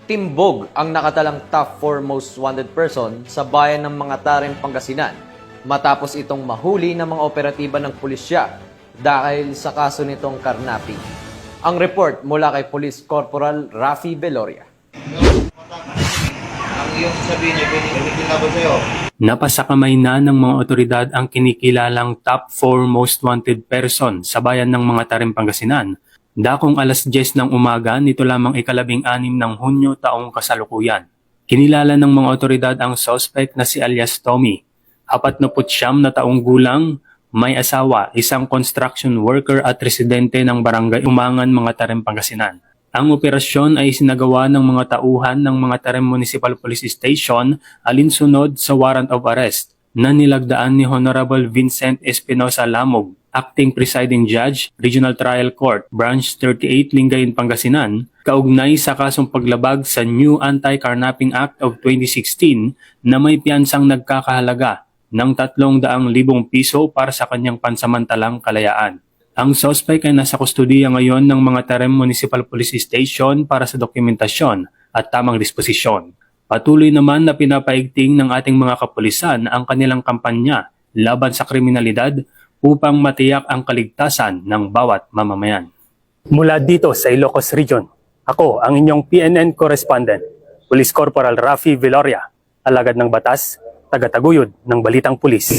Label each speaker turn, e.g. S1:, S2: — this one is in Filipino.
S1: Timbog ang nakatalang top 4 most wanted person sa bayan ng mga Tarem, Pangasinan matapos itong mahuli ng mga operatiba ng pulisya dahil sa kaso nitong karnaping. Ang report mula kay Police Corporal Rafi Veloria.
S2: Ang iyong sabihin ay pinikilaban sa'yo.
S3: Napasakamay na ng mga otoridad ang kinikilalang top 4 most wanted person sa bayan ng mga Tarem, Pangasinan. Dakong alas 10 ng umaga nito lamang ika-16 ng Hunyo taong kasalukuyan. Kinilala ng mga otoridad ang suspect na si alias Tommy, 49 na taong gulang, may asawa, isang construction worker at residente ng barangay Umangan, mga Tarem, Pangasinan. Ang operasyon ay sinagawa ng mga tauhan ng mga Tarem Municipal Police Station alinsunod sa warrant of arrest na nilagdaan ni Honorable Vincent Espinosa Lamog, Acting Presiding Judge, Regional Trial Court, Branch 38, Lingayen, Pangasinan, kaugnay sa kasong paglabag sa New Anti-Carnapping Act of 2016 na may piyansang nagkakahalaga ng 300,000 piso para sa kanyang pansamantalang kalayaan. Ang suspect ay nasa kustodiya ngayon ng mga Tarem Municipal Police Station para sa dokumentasyon at tamang disposisyon. Patuloy naman na pinapaigting ng ating mga kapulisan ang kanilang kampanya laban sa kriminalidad upang matiyak ang kaligtasan ng bawat mamamayan. Mula dito sa Ilocos Region, ako ang inyong PNN correspondent, Police Corporal Rafi Veloria, alagad ng batas, tagataguyod ng Balitang Pulis.